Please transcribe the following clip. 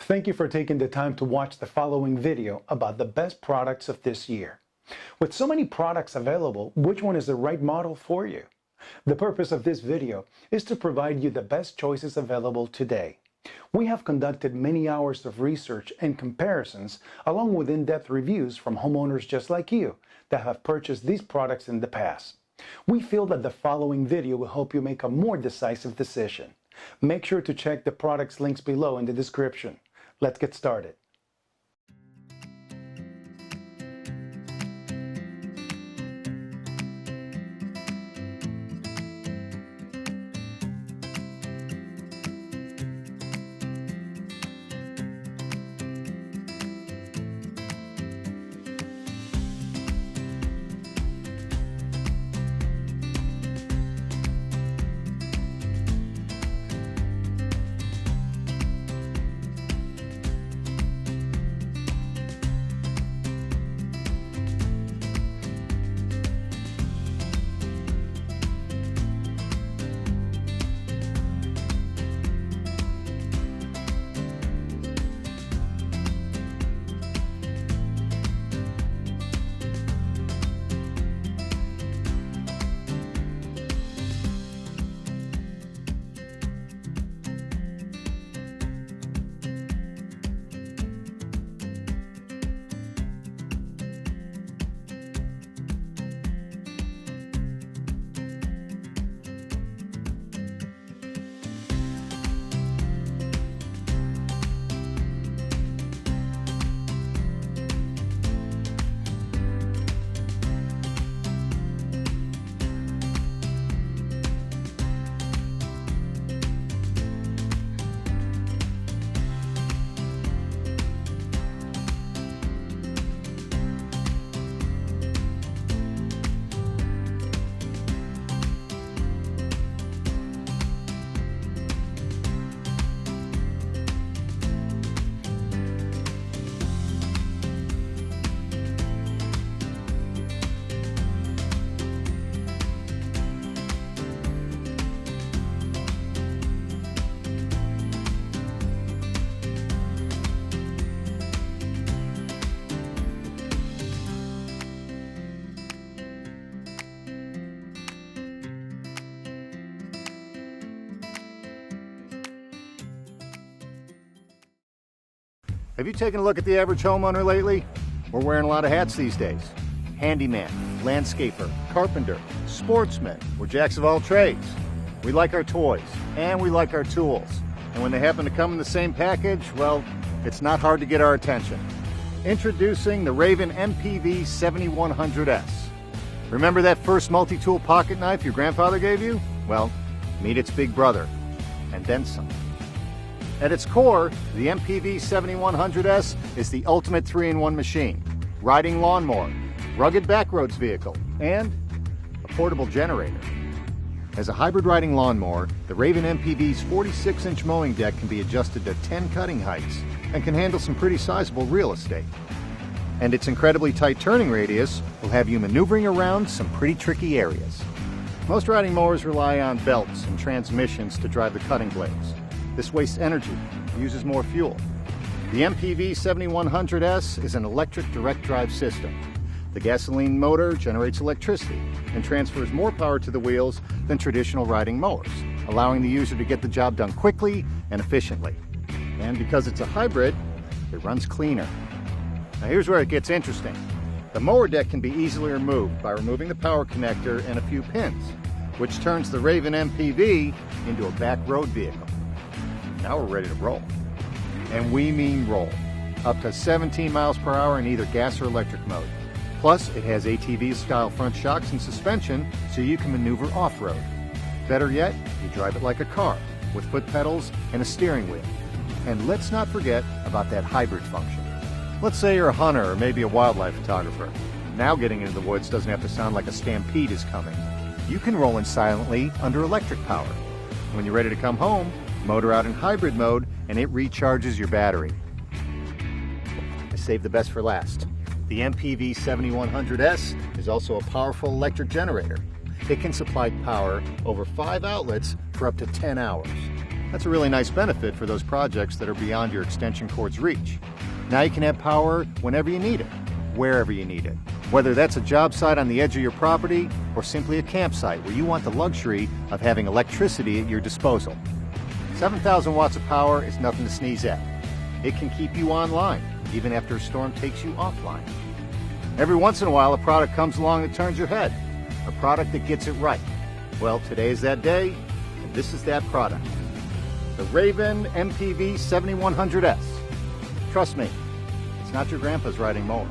Thank you for taking the time to watch the following video about the best products of this year. With so many products available, which one is the right model for you? The purpose of this video is to provide you the best choices available today. We have conducted many hours of research and comparisons along with in-depth reviews from homeowners just like you that have purchased these products in the past. We feel that the following video will help you make a more decisive decision. Make sure to check the products links below in the description. Let's get started. Have you taken a look at the average homeowner lately? We're wearing a lot of hats these days. Handyman, landscaper, carpenter, sportsman. We're jacks of all trades. We like our toys, and we like our tools. And when they happen to come in the same package, well, it's not hard to get our attention. Introducing the Raven MPV 7100S. Remember that first multi-tool pocket knife your grandfather gave you? Well, meet its big brother, and then some. At its core, the MPV 7100S is the ultimate 3-in-1 machine, riding lawnmower, rugged backroads vehicle, and a portable generator. As a hybrid riding lawnmower, the Raven MPV's 46-inch mowing deck can be adjusted to 10 cutting heights and can handle some pretty sizable real estate. And its incredibly tight turning radius will have you maneuvering around some pretty tricky areas. Most riding mowers rely on belts and transmissions to drive the cutting blades. This wastes energy, uses more fuel. The MPV 7100S is an electric direct drive system. The gasoline motor generates electricity and transfers more power to the wheels than traditional riding mowers, allowing the user to get the job done quickly and efficiently. And because it's a hybrid, it runs cleaner. Now here's where it gets interesting. The mower deck can be easily removed by removing the power connector and a few pins, which turns the Raven MPV into a back road vehicle. Now we're ready to roll. And we mean roll. Up to 17 miles per hour in either gas or electric mode. Plus, it has ATV-style front shocks and suspension so you can maneuver off-road. Better yet, you drive it like a car, with foot pedals and a steering wheel. And let's not forget about that hybrid function. Let's say you're a hunter or maybe a wildlife photographer. Now getting into the woods doesn't have to sound like a stampede is coming. You can roll in silently under electric power. When you're ready to come home, motor out in hybrid mode, and it recharges your battery. I saved the best for last. The MPV 7100S is also a powerful electric generator. It can supply power over 5 outlets for up to 10 hours. That's a really nice benefit for those projects that are beyond your extension cord's reach. Now you can have power whenever you need it, wherever you need it. Whether that's a job site on the edge of your property or simply a campsite where you want the luxury of having electricity at your disposal. 7,000 watts of power is nothing to sneeze at. It can keep you online, even after a storm takes you offline. Every once in a while, a product comes along that turns your head, a product that gets it right. Well, today is that day, and this is that product. The Raven MPV 7100S. Trust me, it's not your grandpa's riding mower.